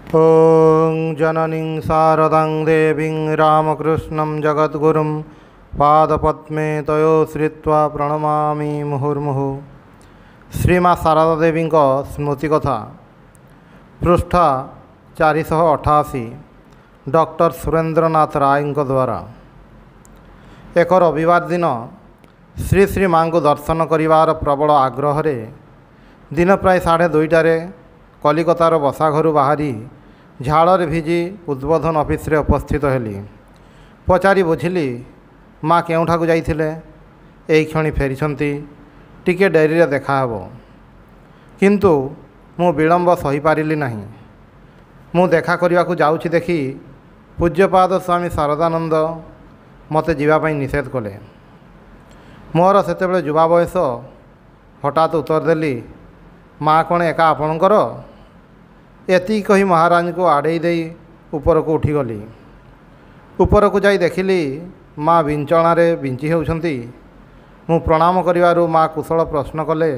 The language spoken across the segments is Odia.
ॐ जननीं शारदां देवीं रामकृष्णं जगद्गुरुं पादपद्मे तयो श्रित्वा प्रणमामि मुहुर्मुहुः। श्रीमा शारदा देवी स्मृति कथा पृष्ठा 488 डॉक्टर सुरेंद्रनाथ राय द्वारा। एक रविवार दिन श्री श्री माँ को दर्शन करिवार प्रबल आग्रह दिन प्राय 2:30 कलिकतार बसाघर बाहरी झाड़े भिजी उद्बोधन ऑफिस रे उपस्थित हेली। पचारि बुझिली माँ केउठाकु जाइथिले, एई क्षणी फेरिछंती, टिके डेरी रे देखा हेबो। किंतु मु विलंब सही पारिली नाही। मु देखा करिवाकु जाउछि देखि पूज्यपाद स्वामी शारदानंद मते जीवा पई निषेध कले। मोर सेतेबेले युवा बयस। हठात उत्तर देली, माँ कौन एका आपणकर? एति कही महाराज को आड़े दे ऊपर को उठीगली। ऊपर को जाई देखिली माँ विंचणारे विंची होउछंती। मु प्रणाम करिवारु माँ कुशल प्रश्न कले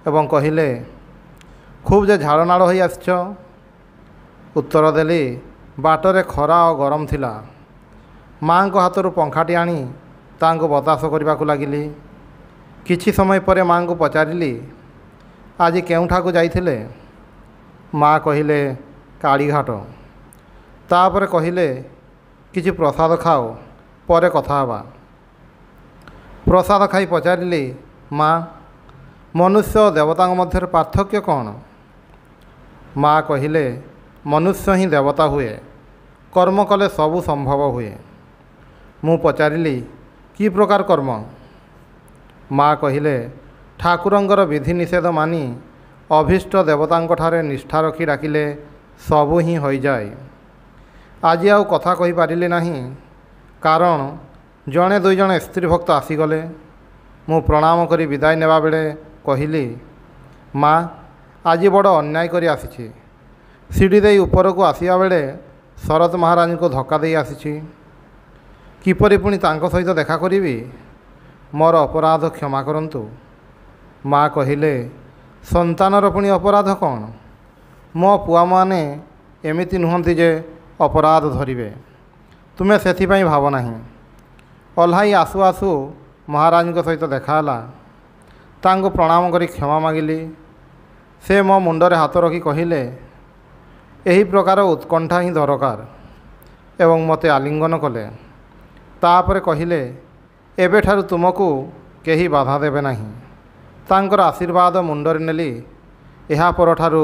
एवं कहिले, खूब जे झाड़नाड़ होई आछछ? उत्तर देली, बाटरे खरा और गरम थिला। माँ को हाथरू पंखाटी आनी तांको बतास करबाकू लागिली। किछि समय परे माँ को पचारिली, आज केउठाकू जाइथिले? माँ कहिले, कालीघाट। तापर कहिले, किछि प्रसाद खाओ, परे कथा हबा। प्रसाद खाई पचारिली, माँ मनुष्य और देवता मध्य पार्थक्य कौन? माँ कहिले, मनुष्य ही देवता हुए, कर्म कले सबु संभव हुए। मु पचारिली, कि प्रकार कर्म? माँ कहिले, ठाकुरंगर विधि निषेध मानी अभीष्ट देवतांक ठारे निष्ठा रखी डाकिले सबु ही हो जाए। आज आउ कथा कहि पारिली नाही, कारण जड़े दुई जण स्त्री भक्त आसीगले। मु प्रणाम करी विदाय नेबा बेले कहिली, माँ आज बड़ अन्याय करी आसीछि। सीढ़ी दे ऊपर को आसिया बेले शरत महाराज को धक्का दे आसीछि। किपरि पुणी तांको सहित देखा करिवि? मोर अपराध क्षमा करंतु। माँ कहिले, संतानर पुणी अपराध कौन? मो पुआ माने एमिति नुहंती जे अपराध धरिबे। तुमे सेथिपाई भाव नाही। ओल्हाई आसु आसु महाराज सहित देखाला। तांको प्रणाम करी क्षमा मागिली। से मो मुंडरे हाथ रखी कहिले, एही प्रकार उत्कंठा ही दरकार, एवं मते आलिंगन कले। तापरे कहिले, एबेठारु तुमको केही बाधा देबे नाही। तांकर आशीर्वाद मुंडरे नेली। एहा परठारु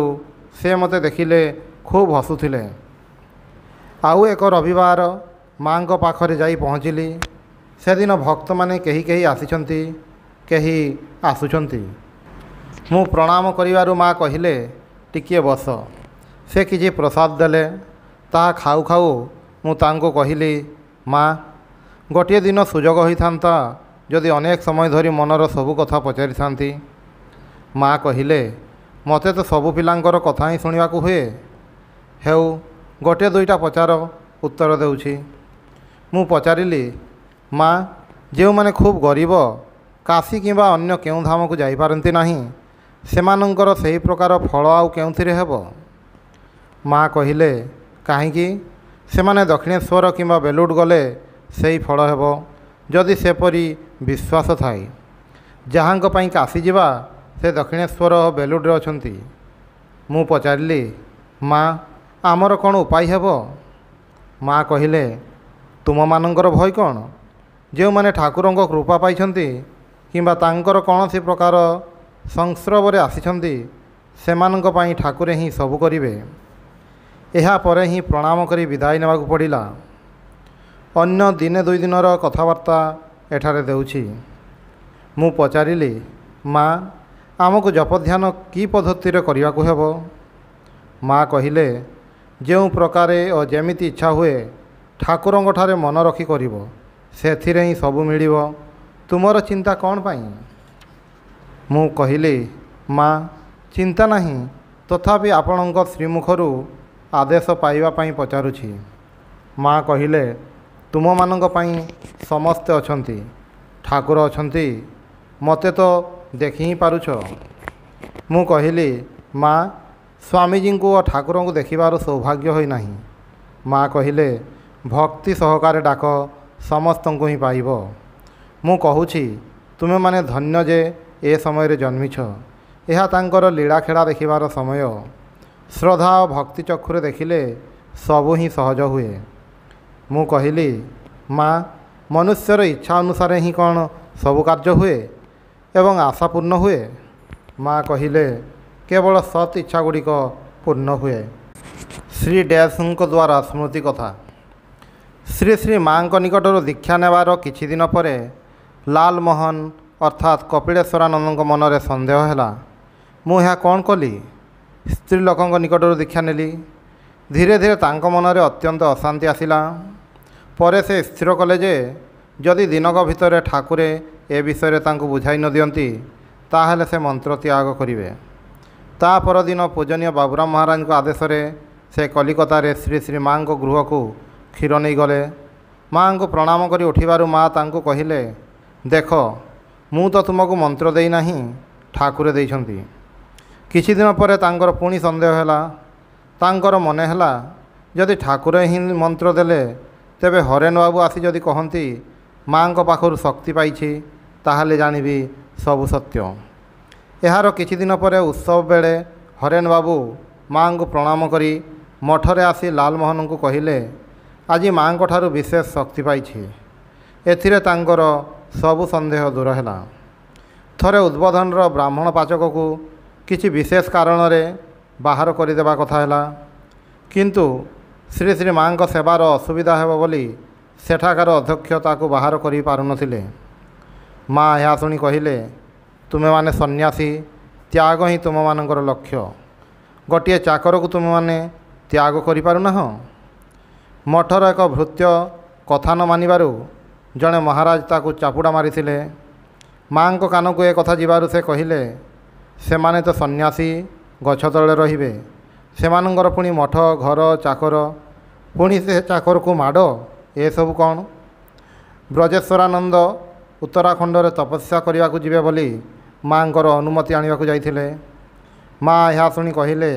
से मते देखिले खूब हसुथिले। आउ एक रविवार माँ को पाखरे जाई पहुँचिली। से दिन भक्त माने केही केही आसिछंती, केही आसुछंती। मु प्रणाम करिवारु माँ कहिले, टिकिए बस। से किछि प्रसाद देले। ताहा खाऊ खाऊ मु तांको कहिली, माँ गोटे दिन सुजोग होइथांता जदि अनेक समय धरी मनर सबु कथा पचारि थांती। माँ कहिले, मते तो सबु पिलांकर कथा ही शुणिबाकू हुए। हेउ गोटे दुईटा पचार, उत्तर देउछि। मु पचारिली, माँ जो माने खूब गरीब, काशी किंबा अन्य केउ धाम को जाई पारंती नाही, सेमानंकर सही प्रकार फल आउ केउथिरे हेबो? माँ कहिले, काहींकी? सेमाने दक्षिणेश्वर किंबा बेलुड गले सही फल हेबो, जदि सेपरी विश्वास थाए। जहांक पई काशी जिबा से दक्षिणेश्वर बेलुड्रे अछंती। मु पचारिली, माँ आमर कौन उपाय हेबो? माँ कहिले, तुम मानंकर भय कौन? जो माने ठाकुरंक कृपा पाइछंती किंबा तांकर कौनसी प्रकार संस्रवरे आसिछंती, सेमानंक पई ठाकुरे ही सबु करिवे। एहा परे ही प्रणाम करी विदाय नेबाकू पड़िला। अन्य दिने दुई दिनर कथबार्ता एठारे देउछि। मु पचारिली, माँ आमको जपध्यान की पद्धति रे करिवाकू हेबो? माँ कहिले, जो प्रकारे और जेमिति इच्छा हुए ठाकुरंक ठारे मन रखी करिवो, सेथिरे ही सबु मिलिवो। तुमर चिंता कौन पाई? मु कहिली, माँ चिंता नहीं, तथापि आपणक श्रीमुखरू आदेश पाइबा पाई पचारुछि। माँ कहिले, तुम मानंक पाई समस्ते अछंती, ठाकुर अछंती, मते तो देखि ही पारुछ। मु कहिली, माँ ସ୍ୱାମୀଜୀଙ୍କୁ ଓ ଠାକୁରଙ୍କୁ ଦେଖିବାର ସୌଭାଗ୍ୟ ହୋଇନାହିଁ। ମା କହିଲେ, ଭକ୍ତି ସହକାରେ ଡାକ, ସମସ୍ତଙ୍କୁ ହିଁ ପାଇବ। ମୁଁ କହୁଛି, ତୁମେମାନେ ଧନ୍ୟ ଯେ ଏ ସମୟରେ ଜନ୍ମିଛ। ଏହା ତାଙ୍କର ଲୀଳାଖେଳା ଦେଖିବାର ସମୟ। ଶ୍ରଦ୍ଧା ଓ ଭକ୍ତି ଚକ୍ଷୁରେ ଦେଖିଲେ ସବୁ ହିଁ ସହଜ ହୁଏ। ମୁଁ କହିଲି, ମା, ମନୁଷ୍ୟର ଇଚ୍ଛା ଅନୁସାରେ ହିଁ କ'ଣ ସବୁ କାର୍ଯ୍ୟ ହୁଏ ଏବଂ ଆଶା ପୂର୍ଣ୍ଣ ହୁଏ? ମା କହିଲେ, କେବଳ ସତ୍ ଇଚ୍ଛା ଗୁଡ଼ିକ ପୂର୍ଣ୍ଣ ହୁଏ। ଶ୍ରୀ ଡ୍ୟାସଙ୍କ ଦ୍ୱାରା ସ୍ମୃତି କଥା। ଶ୍ରୀ ଶ୍ରୀ ମାଙ୍କ ନିକଟରୁ ଦୀକ୍ଷା ନେବାର କିଛି ଦିନ ପରେ ଲାଲମୋହନ ଅର୍ଥାତ୍ କପିଳେଶ୍ୱରାନନ୍ଦଙ୍କ ମନରେ ସନ୍ଦେହ ହେଲା। ମୁଁ ଏହା କ'ଣ କଲି? ସ୍ତ୍ରୀ ଲୋକଙ୍କ ନିକଟରୁ ଦୀକ୍ଷା ନେଲି। ଧୀରେ ଧୀରେ ତାଙ୍କ ମନରେ ଅତ୍ୟନ୍ତ ଅଶାନ୍ତି ଆସିଲା। ପରେ ସେ ସ୍ଥିର କଲେ ଯେ ଯଦି ଦିନକ ଭିତରେ ଠାକୁରେ ଏ ବିଷୟରେ ତାଙ୍କୁ ବୁଝାଇ ନ ଦିଅନ୍ତି ତାହେଲେ ସେ ମନ୍ତ୍ର ତ୍ୟାଗ କରିବେ। ତା ପରଦିନ ପୂଜନୀୟ ବାବୁରାମ ମହାରାଜଙ୍କ ଆଦେଶରେ ସେ କଲିକତାରେ ଶ୍ରୀ ଶ୍ରୀ ମାଙ୍କ ଗୃହକୁ କ୍ଷୀର ନେଇ ଗଲେ। ମାଙ୍କୁ ପ୍ରଣାମ କରି ଉଠିବାରୁ ମା ତାଙ୍କୁ କହିଲେ, ଦେଖ, ମୁଁ ତ ତୁମକୁ ମନ୍ତ୍ର ଦେଇନାହିଁ, ଠାକୁରେ ଦେଇଛନ୍ତି। କିଛି ଦିନ ପରେ ତାଙ୍କର ପୁଣି ସନ୍ଦେହ ହେଲା। ତାଙ୍କର ମନେ ହେଲା ଯଦି ଠାକୁରେ ହିଁ ମନ୍ତ୍ର ଦେଲେ ତେବେ ହରେନ ବାବୁ ଆସି ଯଦି କହନ୍ତି ମାଙ୍କ ପାଖରୁ ଶକ୍ତି ପାଇଛି ତାହେଲେ ଜାଣିବି ସବୁ ସତ୍ୟ। ଏହାର କିଛି ଦିନ ପରେ ଉତ୍ସବ ବେଳେ ହରେନ ବାବୁ ମାଙ୍କୁ ପ୍ରଣାମ କରି ମଠରେ ଆସି ଲାଲମୋହନଙ୍କୁ କହିଲେ, ଆଜି ମାଙ୍କ ଠାରୁ ବିଶେଷ ଶକ୍ତି ପାଇଛି। ଏଥିରେ ତାଙ୍କର ସବୁ ସନ୍ଦେହ ଦୂର ହେଲା। ଥରେ ଉଦ୍ବୋଧନର ବ୍ରାହ୍ମଣ ପାଚକକୁ କିଛି ବିଶେଷ କାରଣରେ ବାହାର କରିଦେବା କଥା ହେଲା, କିନ୍ତୁ ଶ୍ରୀ ଶ୍ରୀ ମାଙ୍କ ସେବାର ଅସୁବିଧା ହେବ ବୋଲି ସେଠାକାର ଅଧ୍ୟକ୍ଷ ତାକୁ ବାହାର କରିପାରୁନଥିଲେ। ମା ଏହା ଶୁଣି କହିଲେ, ତୁମେମାନେ ସନ୍ନ୍ୟାସୀ, ତ୍ୟାଗ ହିଁ ତୁମମାନଙ୍କର ଲକ୍ଷ୍ୟ। ଗୋଟିଏ ଚାକରକୁ ତୁମେମାନେ ତ୍ୟାଗ କରିପାରୁନାହଁ। ମଠର ଏକ ଭୃତ୍ୟ କଥା ନ ମାନିବାରୁ ଜଣେ ମହାରାଜ ତାକୁ ଚାପୁଡ଼ା ମାରିଥିଲେ। ମାଙ୍କ କାନକୁ ଏ କଥା ଯିବାରୁ ସେ କହିଲେ, ସେମାନେ ତ ସନ୍ନ୍ୟାସୀ, ଗଛ ତଳେ ରହିବେ। ସେମାନଙ୍କର ପୁଣି ମଠ, ଘର, ଚାକର, ପୁଣି ସେ ଚାକରକୁ ମାଡ଼, ଏସବୁ କ'ଣ? ବ୍ରଜେଶ୍ୱରାନନ୍ଦ ଉତ୍ତରାଖଣ୍ଡରେ ତପସ୍ୟା କରିବାକୁ ଯିବେ ବୋଲି ମାଙ୍କର ଅନୁମତି ଆଣିବାକୁ ଯାଇଥିଲେ। ମା ଏହା ଶୁଣି କହିଲେ,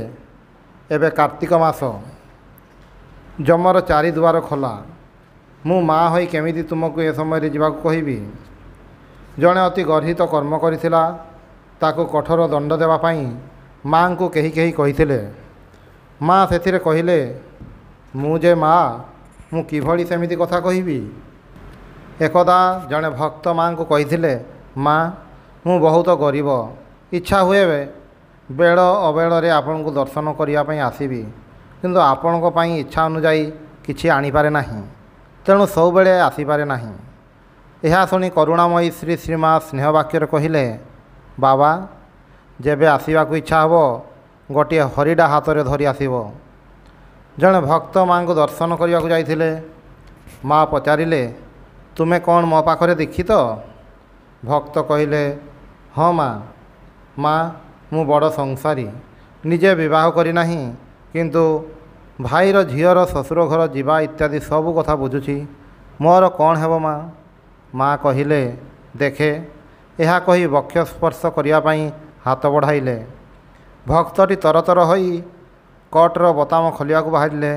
ଏବେ କାର୍ତ୍ତିକ ମାସ, ଯମର 4 ଦୁଆର ଖୋଲା। ମୁଁ ମା ହୋଇ କେମିତି ତୁମକୁ ଏ ସମୟରେ ଯିବାକୁ କହିବି? ଜଣେ ଅତି ଗର୍ହିତ କର୍ମ କରିଥିଲା, ତାକୁ କଠୋର ଦଣ୍ଡ ଦେବା ପାଇଁ ମାଙ୍କୁ କେହି କେହି କହିଥିଲେ। ମା ସେଥିରେ କହିଲେ, ମୁଁ ଯେ ମା, ମୁଁ କିଭଳି ସେମିତି କଥା କହିବି? ଏକଦା ଜଣେ ଭକ୍ତ ମାଙ୍କୁ କହିଥିଲେ, ମା, ମୁଁ ବହୁତ ଗରିବ, ଇଚ୍ଛା ହୁଏ ବେଳ ଅବେଳରେ ଆପଣଙ୍କୁ ଦର୍ଶନ କରିବା ପାଇଁ ଆସିବି, କିନ୍ତୁ ଆପଣଙ୍କ ପାଇଁ ଇଚ୍ଛା ଅନୁଯାୟୀ କିଛି ଆଣିପାରେ ନାହିଁ, ତେଣୁ ସବୁବେଳେ ଆସିପାରେ ନାହିଁ। ଏହା ଶୁଣି କରୁଣାମୟୀ ଶ୍ରୀ ଶ୍ରୀମା ସ୍ନେହ ବାକ୍ୟରେ କହିଲେ, ବାବା, ଯେବେ ଆସିବାକୁ ଇଚ୍ଛା ହେବ ଗୋଟିଏ ହରିଡ଼ା ହାତରେ ଧରି ଆସିବ। ଜଣେ ଭକ୍ତ ମାଙ୍କୁ ଦର୍ଶନ କରିବାକୁ ଯାଇଥିଲେ। ମା ପଚାରିଲେ, ତୁମେ କ'ଣ ମୋ ପାଖରେ ଦୀକ୍ଷିତ? ଭକ୍ତ କହିଲେ, ହଁ ମା। ମା, ମୁଁ ବଡ଼ ସଂସାରୀ, ନିଜେ ବିବାହ କରିନାହିଁ, କିନ୍ତୁ ଭାଇର ଝିଅର ଶ୍ୱଶୁର ଘର ଯିବା ଇତ୍ୟାଦି ସବୁ କଥା ବୁଝୁଛି। ମୋର କ'ଣ ହେବ ମା? ମା କହିଲେ, ଦେଖେ। ଏହା କହି ବକ୍ଷ ସ୍ପର୍ଶ କରିବା ପାଇଁ ହାତ ବଢ଼ାଇଲେ। ଭକ୍ତଟି ତରତର ହୋଇ କୋଟର ବୋତାମ ଖୋଲିବାକୁ ବାହାରିଲେ।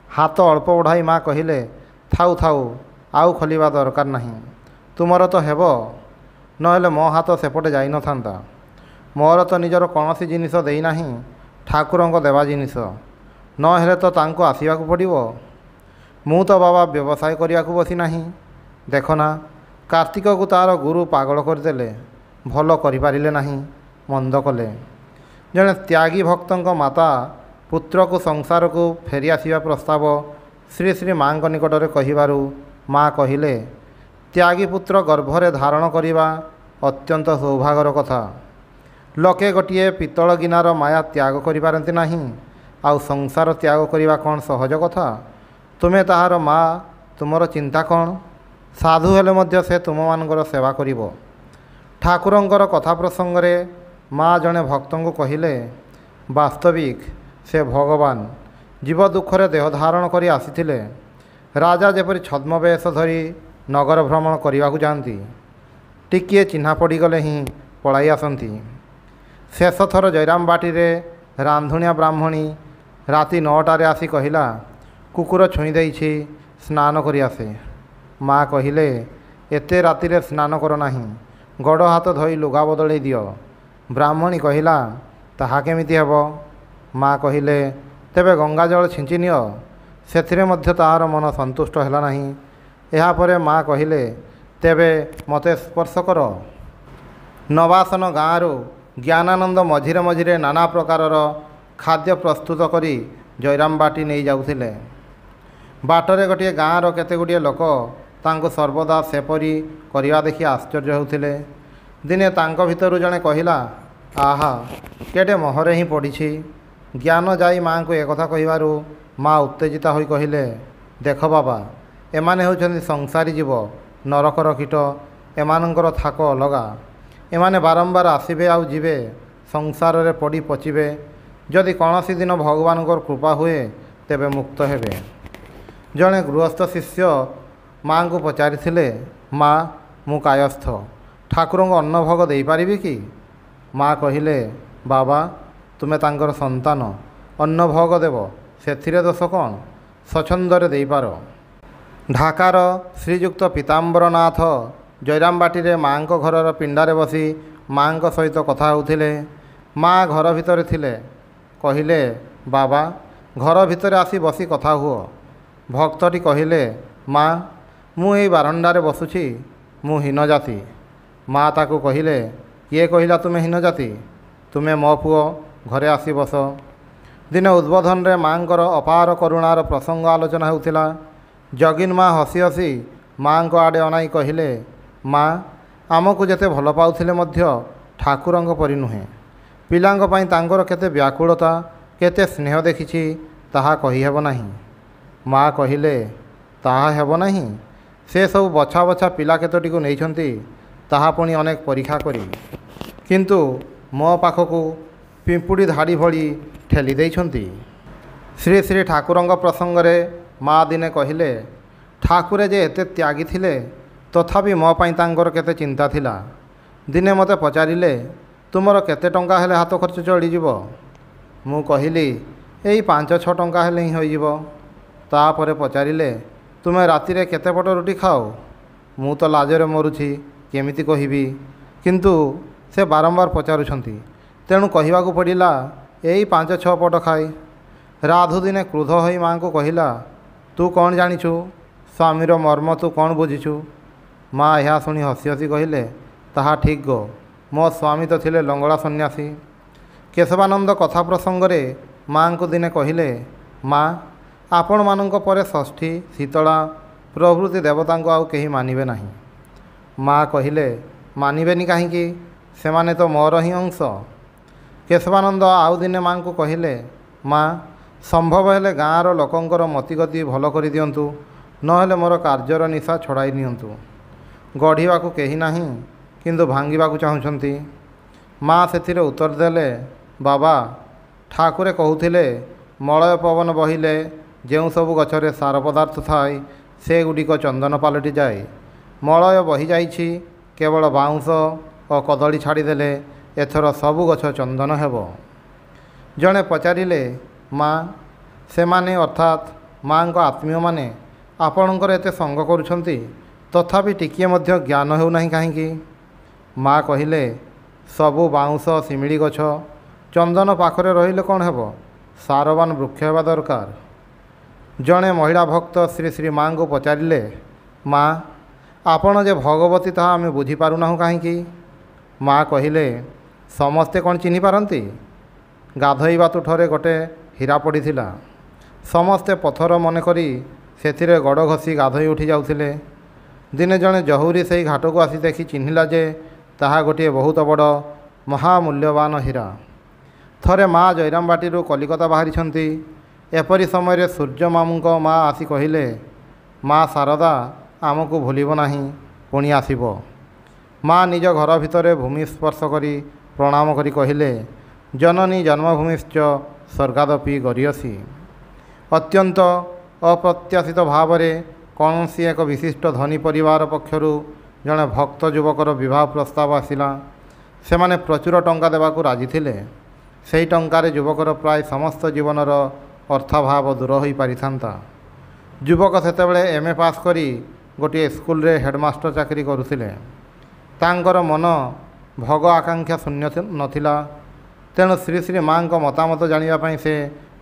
ହାତ ଅଳ୍ପ ବଢ଼ାଇ ମା କହିଲେ, ଥାଉ ଥାଉ, ଆଉ ଖୋଲିବା ଦରକାର ନାହିଁ। ତୁମର ତ ହେବ, ନହେଲେ ମୋ ହାତ ସେପଟେ ଯାଇନଥାନ୍ତା। ମୋର ତ ନିଜର କୌଣସି ଜିନିଷ ଦେଇନାହିଁ, ଠାକୁରଙ୍କ ଦେବା ଜିନିଷ। ନହେଲେ ତ ତାଙ୍କୁ ଆସିବାକୁ ପଡ଼ିବ। ମୁଁ ତ ବାବା ବ୍ୟବସାୟ କରିବାକୁ ବସି ନାହିଁ। ଦେଖ ନା, କାର୍ତ୍ତିକକୁ ତା'ର ଗୁରୁ ପାଗଳ କରିଦେଲେ, ଭଲ କରିପାରିଲେ ନାହିଁ, ମନ୍ଦ କଲେ। ଜଣେ ତ୍ୟାଗୀ ଭକ୍ତଙ୍କ ମାତା ପୁତ୍ରକୁ ସଂସାରକୁ ଫେରିଆସିବା ପ୍ରସ୍ତାବ ଶ୍ରୀ ଶ୍ରୀ ମାଙ୍କ ନିକଟରେ କହିବାରୁ ମା କହିଲେ, ତ୍ୟାଗୀ ପୁତ୍ର ଗର୍ଭରେ ଧାରଣ କରିବା ଅତ୍ୟନ୍ତ ସୌଭାଗ୍ୟର କଥା। ଲୋକେ ଗୋଟିଏ ପିତ୍ତଳ ଗିନାର ମାୟା ତ୍ୟାଗ କରିପାରନ୍ତି ନାହିଁ, ଆଉ ସଂସାର ତ୍ୟାଗ କରିବା କ'ଣ ସହଜ କଥା? ତୁମେ ତାହାର ମା, ତୁମର ଚିନ୍ତା କ'ଣ? ସାଧୁ ହେଲେ ମଧ୍ୟ ସେ ତୁମମାନଙ୍କର ସେବା କରିବ। ଠାକୁରଙ୍କର କଥା ପ୍ରସଙ୍ଗରେ ମା ଜଣେ ଭକ୍ତଙ୍କୁ କହିଲେ, ବାସ୍ତବିକ ସେ ଭଗବାନ ଜୀବ ଦୁଃଖରେ ଦେହ ଧାରଣ କରି ଆସିଥିଲେ। ରାଜା ଯେପରି ଛଦ୍ମବେଶ ଧରି ନଗର ଭ୍ରମଣ କରିବାକୁ ଯାଆନ୍ତି, ଟିକିଏ ଚିହ୍ନା ପଡ଼ିଗଲେ ହିଁ ପଳାଇ ଆସନ୍ତି। ଶେଷଥର ଜୟରାମ ବାଟିରେ ରାନ୍ଧୁଣିଆ ବ୍ରାହ୍ମଣୀ ରାତି 9ଟାରେ ଆସି କହିଲା, କୁକୁର ଛୁଇଁ ଦେଇଛି, ସ୍ନାନ କରି ଆସେ। ମା କହିଲେ, ଏତେ ରାତିରେ ସ୍ନାନ କର ନାହିଁ, ଗୋଡ଼ ହାତ ଧୋଇ ଲୁଗା ବଦଳେଇ ଦିଅ। ବ୍ରାହ୍ମଣୀ କହିଲା, ତାହା କେମିତି ହେବ? ମା କହିଲେ, ତେବେ ଗଙ୍ଗାଜଳ ଛିଞ୍ଚି ନିଅ। ସେଥିରେ ମଧ୍ୟ ତାହାର ମନ ସନ୍ତୁଷ୍ଟ ହେଲା ନାହିଁ। ଏହାପରେ ମା କହିଲେ, ତେବେ ମୋତେ ସ୍ପର୍ଶ କର। ନବାସନ ଗାଁରୁ ଜ୍ଞାନାନନ୍ଦ ମଝିରେ ମଝିରେ ନାନା ପ୍ରକାରର ଖାଦ୍ୟ ପ୍ରସ୍ତୁତ କରି ଜୟରାମବାଟି ନେଇ ଯାଉଥିଲେ। ବାଟରେ ଗୋଟିଏ ଗାଁର କେତେଗୁଡ଼ିଏ ଲୋକ ତାଙ୍କୁ ସର୍ବଦା ସେପରି କରିବା ଦେଖି ଆଶ୍ଚର୍ଯ୍ୟ ହେଉଥିଲେ। ଦିନେ ତାଙ୍କ ଭିତରୁ ଜଣେ କହିଲା, ଆହା, କେଡ଼େ ମୋହରେ ହିଁ ପଡ଼ିଛି। ଜ୍ଞାନ ଯାଇ ମାଆଙ୍କୁ ଏକଥା କହିବାରୁ ମା ଉତ୍ତେଜିତା ହୋଇ କହିଲେ, ଦେଖ ବାବା, ଏମାନେ ହେଉଛନ୍ତି ସଂସାରୀ ଜୀବ, ନରକର କୀଟ। ଏମାନଙ୍କର ଥାକ ଅଲଗା। ଏମାନେ ବାରମ୍ବାର ଆସିବେ ଆଉ ଯିବେ, ସଂସାରରେ ପଡ଼ି ପଚିବେ। ଯଦି କୌଣସି ଦିନ ଭଗବାନଙ୍କର କୃପା ହୁଏ ତେବେ ମୁକ୍ତ ହେବେ। ଜଣେ ଗୃହସ୍ଥ ଶିଷ୍ୟ ମାଆଙ୍କୁ ପଚାରିଥିଲେ, ମା, ମୁଁ କାୟସ୍ଥ, ଠାକୁରଙ୍କୁ ଅନ୍ନଭୋଗ ଦେଇପାରିବି କି? ମା କହିଲେ, ବାବା, ତୁମେ ତାଙ୍କର ସନ୍ତାନ, ଅନ୍ନଭୋଗ ଦେବ, ସେଥିରେ ଦୋଷ କ'ଣ? ସ୍ୱଚ୍ଛନ୍ଦରେ ଦେଇପାର। ଢାକାର ଶ୍ରୀଯୁକ୍ତ ପୀତାମ୍ବରନାଥ ଜୟରାମବାଟିରେ ମାଆଙ୍କ ଘରର ପିଣ୍ଡାରେ ବସି ମାଆଙ୍କ ସହିତ କଥା ହେଉଥିଲେ। ମା ଘର ଭିତରେ ଥିଲେ। କହିଲେ, ବାବା, ଘର ଭିତରେ ଆସି ବସି କଥା ହୁଅ। ଭକ୍ତଟି କହିଲେ, ମା, ମୁଁ ଏଇ ବାରଣ୍ଡାରେ ବସୁଛି, ମୁଁ ହୀନ ଜାତି। ମା ତାକୁ କହିଲେ, କିଏ କହିଲା ତୁମେ ହୀନ ଜାତି? ତୁମେ ମୋ ପୁଅ, ଘରେ ଆସି ବସ। ଦିନେ ଉଦ୍ବୋଧନରେ ମାଆଙ୍କର ଅପାର କରୁଣାର ପ୍ରସଙ୍ଗ ଆଲୋଚନା ହେଉଥିଲା। ଜଗିନ୍ମା ହସି ହସି ମାଆଙ୍କ ଆଡ଼େ ଅନାଇ କହିଲେ, ମା, ଆମକୁ ଯେତେ ଭଲ ପାଉଥିଲେ ମଧ୍ୟ ଠାକୁରଙ୍କ ପରି ନୁହେଁ। ପିଲାଙ୍କ ପାଇଁ ତାଙ୍କର କେତେ ବ୍ୟାକୁଳତା, କେତେ ସ୍ନେହ ଦେଖିଛି, ତାହା କହିହେବ ନାହିଁ। ମା କହିଲେ, ତାହା ହେବ ନାହିଁ? ସେ ସବୁ ବଛା ବଛା ପିଲା କେତୋଟିକୁ ନେଇଛନ୍ତି, ତାହା ପୁଣି ଅନେକ ପରୀକ୍ଷା କରି। କିନ୍ତୁ ମୋ ପାଖକୁ ପିମ୍ପୁଡ଼ି ଧାଡ଼ି ଭଳି ଠେଲି ଦେଇଛନ୍ତି। ଶ୍ରୀ ଶ୍ରୀ ଠାକୁରଙ୍କ ପ୍ରସଙ୍ଗରେ ମା ଦିନେ କହିଲେ, ଠାକୁରେ ଯେ ଏତେ ତ୍ୟାଗୀ ଥିଲେ, ତଥାପି ମୋ ପାଇଁ ତାଙ୍କର କେତେ ଚିନ୍ତା ଥିଲା। ଦିନେ ମୋତେ ପଚାରିଲେ, ତୁମର କେତେ ଟଙ୍କା ହେଲେ ହାତ ଖର୍ଚ୍ଚ ଚଳିଯିବ? ମୁଁ କହିଲି, ଏଇ 5-6 ଟଙ୍କା ହେଲେ ହିଁ ହୋଇଯିବ। ତାପରେ ପଚାରିଲେ, ତୁମେ ରାତିରେ କେତେ ପଟ ରୁଟି ଖାଅ? ମୁଁ ତ ଲାଜରେ ମରୁଛି, କେମିତି କହିବି? କିନ୍ତୁ ସେ ବାରମ୍ବାର ପଚାରୁଛନ୍ତି, ତେଣୁ କହିବାକୁ ପଡ଼ିଲା, ଏଇ 5-6 ପଟ ଖାଏ। ରାଧୁ ଦିନେ କ୍ରୁଦ୍ଧ ହୋଇ ମାଆଙ୍କୁ କହିଲା, ତୁ କ'ଣ ଜାଣିଛୁ? ସ୍ୱାମୀର ମର୍ମ ତୁ କ'ଣ ବୁଝିଛୁ? ମା ଏହା ଶୁଣି ହସି ହସି କହିଲେ, ତାହା ଠିକ୍ ଗୋ, ମୋ ସ୍ୱାମୀ ତ ଥିଲେ ଲଙ୍ଗଳା ସନ୍ନ୍ୟାସୀ। କେଶବାନନ୍ଦ କଥା ପ୍ରସଙ୍ଗରେ ମାଆଙ୍କୁ ଦିନେ କହିଲେ, ମା, ଆପଣମାନଙ୍କ ପରେ ଷଷ୍ଠୀ, ଶୀତଳା ପ୍ରଭୃତି ଦେବତାଙ୍କୁ ଆଉ କେହି ମାନିବେ ନାହିଁ। ମା କହିଲେ, ମାନିବେନି କାହିଁକି? ସେମାନେ ତ ମୋର ହିଁ ଅଂଶ। କେଶବାନନ୍ଦ ଆଉ ଦିନେ ମାଆଙ୍କୁ କହିଲେ, ମା, ସମ୍ଭବ ହେଲେ ଗାଁର ଲୋକଙ୍କର ମତିଗତି ଭଲ କରିଦିଅନ୍ତୁ, ନହେଲେ ମୋର କାର୍ଯ୍ୟର ନିଶା ଛଡ଼ାଇ ନିଅନ୍ତୁ। ଗଢ଼ିବାକୁ କେହି ନାହିଁ, କିନ୍ତୁ ଭାଙ୍ଗିବାକୁ ଚାହୁଁଛନ୍ତି। ମା ସେଥିରେ ଉତ୍ତର ଦେଲେ, ବାବା, ଠାକୁରେ କହୁଥିଲେ, ମଳୟ ପବନ ବହିଲେ ଯେଉଁ ସବୁ ଗଛରେ ସାର ପଦାର୍ଥ ଥାଏ, ସେଗୁଡ଼ିକ ଚନ୍ଦନ ପାଲଟିଯାଏ। ମଳୟ ବହିଯାଇଛି, କେବଳ ବାଉଁଶ ଓ କଦଳୀ ଛାଡ଼ିଦେଲେ ଏଥର ସବୁ ଗଛ ଚନ୍ଦନ ହେବ। ଜଣେ ପଚାରିଲେ, ମା, ସେମାନେ ଅର୍ଥାତ୍ ମାଆଙ୍କ ଆତ୍ମୀୟମାନେ ଆପଣଙ୍କର ଏତେ ସଙ୍ଗ କରୁଛନ୍ତି, ତଥାପି ଟିକିଏ ମଧ୍ୟ ଜ୍ଞାନ ହେଉନାହିଁ କାହିଁକି? ମା କହିଲେ, ସବୁ ବାଉଁଶ ଶିମିଳି ଗଛ ଚନ୍ଦନ ପାଖରେ ରହିଲେ କ'ଣ ହେବ? ସାରବାନ ବୃକ୍ଷ ହେବା ଦରକାର। ଜଣେ ମହିଳା ଭକ୍ତ ଶ୍ରୀ ଶ୍ରୀ ମାଆଙ୍କୁ ପଚାରିଲେ, ମା, ଆପଣ ଯେ ଭଗବତୀ ତାହା ଆମେ ବୁଝିପାରୁନାହୁଁ କାହିଁକି? ମା କହିଲେ, ସମସ୍ତେ କ'ଣ ଚିହ୍ନିପାରନ୍ତି? ଗାଧୋଇବା ତୁଠରେ ଗୋଟିଏ ହୀରା ପଡ଼ିଥିଲା। ସମସ୍ତେ ପଥର ମନେକରି ସେଥିରେ ଗୋଡ଼ ଘଷି ଗାଧୋଇ ଉଠି ଯାଉଥିଲେ। ଦିନେ ଜଣେ ଜହୁରୀ ସେହି ଘାଟକୁ ଆସି ଦେଖି ଚିହ୍ନିଲା ଯେ ତାହା ଗୋଟିଏ ବହୁତ ବଡ଼ ମହାମୂଲ୍ୟବାନ ହୀରା। ଥରେ ମା ଜୟରାମବାଟିରୁ କଲିକତା ବାହାରିଛନ୍ତି। ଏପରି ସମୟରେ ସୂର୍ଯ୍ୟମାମୁଙ୍କ ମା ଆସି କହିଲେ, ମା ଶାରଦା ଆମକୁ ଭୁଲିବ ନାହିଁ, ପୁଣି ଆସିବ। ମା ନିଜ ଘର ଭିତରେ ଭୂମି ସ୍ପର୍ଶ କରି ପ୍ରଣାମ କରି କହିଲେ, ଜନନୀ ଜନ୍ମଭୂମିଶ୍ଚ ସ୍ୱର୍ଗାଦପି ଗରୀୟସୀ। ଅତ୍ୟନ୍ତ ଅପ୍ରତ୍ୟାଶିତ ଭାବରେ କୌଣସି ଏକ ବିଶିଷ୍ଟ ଧନୀ ପରିବାର ପକ୍ଷରୁ ଜଣେ ଭକ୍ତ ଯୁବକର ବିବାହ ପ୍ରସ୍ତାବ ଆସିଲା। ସେମାନେ ପ୍ରଚୁର ଟଙ୍କା ଦେବାକୁ ରାଜି ଥିଲେ। ସେହି ଟଙ୍କାରେ ଯୁବକର ପ୍ରାୟ ସମସ୍ତ ଜୀବନର ଅର୍ଥାଭାବ ଦୂର ହୋଇପାରିଥାନ୍ତା। ଯୁବକ ସେତେବେଳେ MA ପାସ୍ କରି ଗୋଟିଏ ସ୍କୁଲରେ ହେଡ଼ମାଷ୍ଟର ଚାକିରି କରୁଥିଲେ। ତାଙ୍କର ମନ ଭୋଗ ଆକାଂକ୍ଷା ଶୂନ୍ୟ ନଥିଲା। ତେଣୁ ଶ୍ରୀ ଶ୍ରୀ ମାଙ୍କ ମତାମତ ଜାଣିବା ପାଇଁ ସେ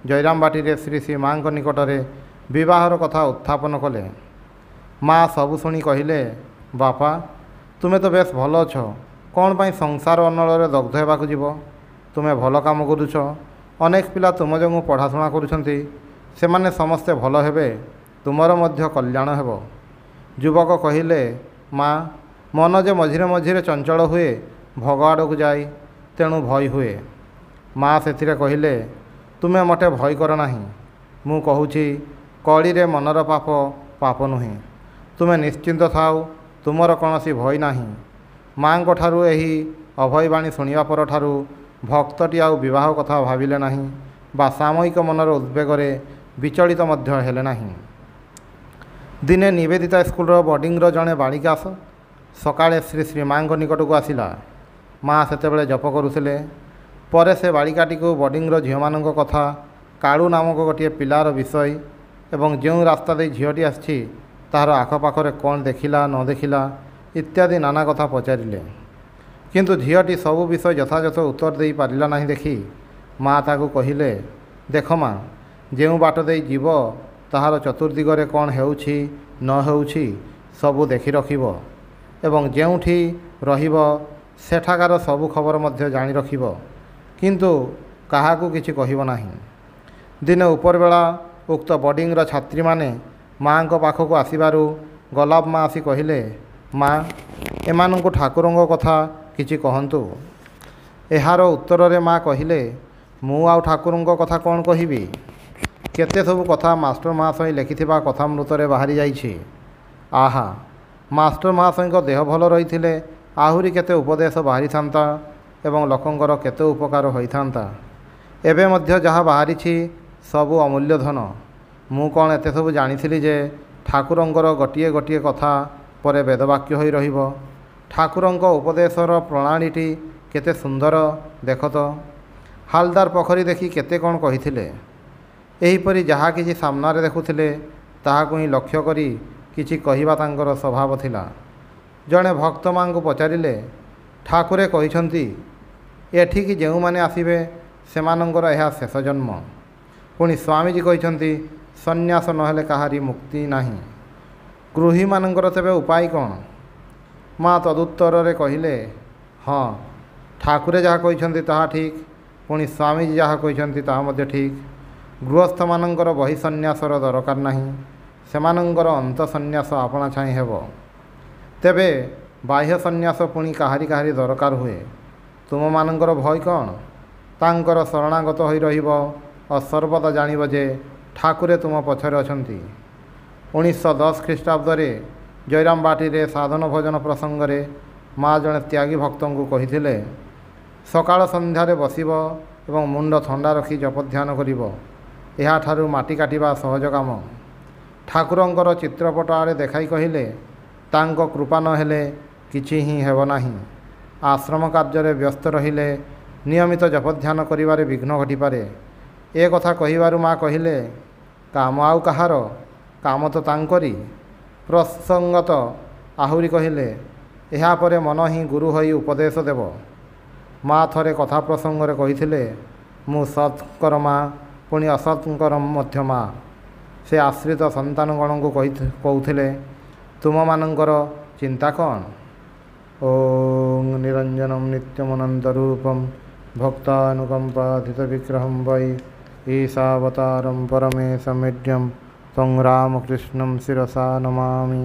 ଜୟରାମବାଟିରେ ଶ୍ରୀ ଶ୍ରୀ ମାଙ୍କ ନିକଟରେ ବିବାହର କଥା ଉତ୍ଥାପନ କଲେ। ମା ସବୁ ଶୁଣି କହିଲେ, ବାପା ତୁମେ ତ ବେଶ ଭଲ ଅଛ, କ'ଣ ପାଇଁ ସଂସାର ଅନଳରେ ଦଗ୍ଧ ହେବାକୁ ଯିବ? ତୁମେ ଭଲ କାମ କରୁଛ, ଅନେକ ପିଲା ତୁମ ଯୋଗୁଁ ପଢ଼ାଶୁଣା କରୁଛନ୍ତି, ସେମାନେ ସମସ୍ତେ ଭଲ ହେବେ, ତୁମର ମଧ୍ୟ କଲ୍ୟାଣ ହେବ। ଯୁବକ କହିଲେ, ମା ମନ ଯେ ମଝିରେ ମଝିରେ ଚଞ୍ଚଳ ହୁଏ, ଭୋଗ ଆଡ଼କୁ ଯାଇ, ତେଣୁ ଭୟ ହୁଏ। ମା ସେଥିରେ କହିଲେ, ତୁମେ ମୋଟେ ଭୟ କର ନାହିଁ। ମୁଁ କହୁଛି କଳିରେ ମନର ପାପ ପାପ ନୁହେଁ। ତୁମେ ନିଶ୍ଚିନ୍ତ ଥାଉ, ତୁମର କୌଣସି ଭୟ ନାହିଁ। ମାଙ୍କ ଠାରୁ ଏହି ଅଭୟବାଣୀ ଶୁଣିବା ପରଠାରୁ ଭକ୍ତଟି ଆଉ ବିବାହ କଥା ଭାବିଲେ ନାହିଁ ବା ସାମୟିକ ମନର ଉଦ୍ବେଗରେ ବିଚଳିତ ମଧ୍ୟ ହେଲେ ନାହିଁ। ଦିନେ ନିବେଦିତା ସ୍କୁଲର ବୋର୍ଡ଼ିଂର ଜଣେ ବାଳିକା ସକାଳେ ଶ୍ରୀ ଶ୍ରୀ ମାଙ୍କ ନିକଟକୁ ଆସିଲା। ମା ସେତେବେଳେ ଜପ କରୁଥିଲେ। ପରେ ସେ ବାଳିକାଟିକୁ ବୋର୍ଡ଼ିଂର ଝିଅମାନଙ୍କ କଥା, କାଳୁ ନାମକ ଗୋଟିଏ ପିଲାର ବିଷୟ ଏବଂ ଯେଉଁ ରାସ୍ତା ଦେଇ ଝିଅଟି ଆସିଛି ତାହାର ଆଖପାଖରେ କ'ଣ ଦେଖିଲା ନ ଦେଖିଲା ଇତ୍ୟାଦି ନାନା କଥା ପଚାରିଲେ। କିନ୍ତୁ ଝିଅଟି ସବୁ ବିଷୟ ଯଥାଯଥ ଉତ୍ତର ଦେଇପାରିଲା ନାହିଁ ଦେଖି ମା ତାକୁ କହିଲେ, ଦେଖ ମା, ଯେଉଁ ବାଟ ଦେଇ ଯିବ ତାହାର ଚତୁର୍ଦିଗରେ କ'ଣ ହେଉଛି ନ ହେଉଛି ସବୁ ଦେଖି ରଖିବ ଏବଂ ଯେଉଁଠି ରହିବ ସେଠାକାର ସବୁ ଖବର ମଧ୍ୟ ଜାଣି ରଖିବ, କିନ୍ତୁ କାହାକୁ କିଛି କହିବ ନାହିଁ। ଦିନେ ଉପରବେଳା ଉକ୍ତ ବୋର୍ଡ଼ିଂର ଛାତ୍ରୀମାନେ ମାଙ୍କ ପାଖକୁ ଆସିବାରୁ ଗୋଲାପ ମା ଆସି କହିଲେ, ମା ଏମାନଙ୍କୁ ଠାକୁରଙ୍କ କଥା କିଛି କହନ୍ତୁ। ଏହାର ଉତ୍ତରରେ ମା କହିଲେ, ମୁଁ ଆଉ ଠାକୁରଙ୍କ କଥା କ'ଣ କହିବି? କେତେ ସବୁ କଥା ମାଷ୍ଟର ମହାଶୟ ଲେଖିଥିବା କଥାମୃତରେ ବାହାରି ଯାଇଛି। ଆହା, ମାଷ୍ଟର ମହାଶୟଙ୍କ ଦେହ ଭଲ ରହିଥିଲେ ଆହୁରି କେତେ ଉପଦେଶ ବାହାରିଥାନ୍ତା ଏବଂ ଲୋକଙ୍କର କେତେ ଉପକାର ହୋଇଥାନ୍ତା। ଏବେ ମଧ୍ୟ ଯାହା ବାହାରିଛି ସବୁ ଅମୂଲ୍ୟ ଧନ। ମୁଁ କ'ଣ ଏତେ ସବୁ ଜାଣିଥିଲି ଯେ ଠାକୁରଙ୍କର ଗୋଟିଏ ଗୋଟିଏ କଥା ପରେ ବେଦବାକ୍ୟ ହୋଇ ରହିବ। ଠାକୁରଙ୍କ ଉପଦେଶର ପ୍ରଣାଳୀଟି କେତେ ସୁନ୍ଦର ଦେଖ ତ। ହାଲଦାର ପୋଖରୀ ଦେଖି କେତେ କ'ଣ କହିଥିଲେ। ଏହିପରି ଯାହା କିଛି ସାମ୍ନାରେ ଦେଖୁଥିଲେ ତାହାକୁ ହିଁ ଲକ୍ଷ୍ୟ କରି କିଛି କହିବା ତାଙ୍କର ସ୍ୱଭାବ ଥିଲା। ଜଣେ ଭକ୍ତ ମାଙ୍କୁ ପଚାରିଲେ, ଠାକୁରେ କହିଛନ୍ତି ଏଠିକି ଯେଉଁମାନେ ଆସିବେ ସେମାନଙ୍କର ଏହା ଶେଷ ଜନ୍ମ। ପୁଣି ସ୍ୱାମୀଜୀ କହିଛନ୍ତି ସନ୍ନ୍ୟାସ ନହେଲେ କାହାରି ମୁକ୍ତି ନାହିଁ। ଗୃହୀମାନଙ୍କର ତେବେ ଉପାୟ କ'ଣ? ମା ତଦୁତ୍ତରରେ କହିଲେ, ହଁ, ଠାକୁରେ ଯାହା କହିଛନ୍ତି ତାହା ଠିକ୍, ପୁଣି ସ୍ୱାମୀଜୀ ଯାହା କହିଛନ୍ତି ତାହା ମଧ୍ୟ ଠିକ୍। ଗୃହସ୍ଥମାନଙ୍କର ବହି ସନ୍ନ୍ୟାସର ଦରକାର ନାହିଁ, ସେମାନଙ୍କର ଅନ୍ତ ସନ୍ନ୍ୟାସ ଆପଣା ଛାଏଁ ହେବ। ତେବେ ବାହ୍ୟ ସନ୍ନ୍ୟାସ ପୁଣି କାହାରି କାହାରି ଦରକାର ହୁଏ। ତୁମମାନଙ୍କର ଭୟ କ'ଣ? ତାଙ୍କର ଶରଣାଗତ ହୋଇ ରହିବ ଓ ସର୍ବଦା ଜାଣିବ ଯେ ଠାକୁରେ ତୁମ ପଛରେ ଅଛନ୍ତି। 1910 ଖ୍ରୀଷ୍ଟାବ୍ଦରେ ଜୟରାମବାଟିରେ ସାଧନ ଭୋଜନ ପ୍ରସଙ୍ଗରେ ମା ଜଣେ ତ୍ୟାଗୀ ଭକ୍ତଙ୍କୁ କହିଥିଲେ, ସକାଳ ସନ୍ଧ୍ୟାରେ ବସିବ ଏବଂ ମୁଣ୍ଡ ଥଣ୍ଡା ରଖି ଜପଧ୍ୟାନ କରିବ। ଏହାଠାରୁ ମାଟି କାଟିବା ସହଜ କାମ। ଠାକୁରଙ୍କର ଚିତ୍ରପଟ ଆଡ଼େ ଦେଖାଇ କହିଲେ, ତାଙ୍କ କୃପା ନହେଲେ କିଛି ହିଁ ହେବ ନାହିଁ। ଆଶ୍ରମ କାର୍ଯ୍ୟରେ ବ୍ୟସ୍ତ ରହିଲେ ନିୟମିତ ଜପଧ୍ୟାନ କରିବାରେ ବିଘ୍ନ ଘଟିପାରେ। ଏ କଥା କହିବାରୁ ମା କହିଲେ, କାମ ଆଉ କାହାର? କାମ ତ ତାଙ୍କରି। ପ୍ରସଙ୍ଗତ ଆହୁରି କହିଲେ, ଏହାପରେ ମନ ହିଁ ଗୁରୁ ହୋଇ ଉପଦେଶ ଦେବ। ମା ଥରେ କଥା ପ୍ରସଙ୍ଗରେ କହିଥିଲେ, ମୁଁ ସତ୍ଙ୍କର ମା, ପୁଣି ଅସତ୍ଙ୍କର ମଧ୍ୟ ମା। ସେ ଆଶ୍ରିତ ସନ୍ତାନଗଣଙ୍କୁ କହୁଥିଲେ, ତୁମମାନଙ୍କର ଚିନ୍ତା କ'ଣ? ଓଂ ନିରଞ୍ଜନଂ ନିତ୍ୟମନନ୍ତରୂପଂ ଭକ୍ତାନୁକମ୍ପାଧିତ ବିଗ୍ରହଂ ବୈ ଈଶାବତାରଂ ପରମେଶମେଢ୍ୟଂ तं ରାମକୃଷ୍ଣଂ ଶିରସା ନମାମି।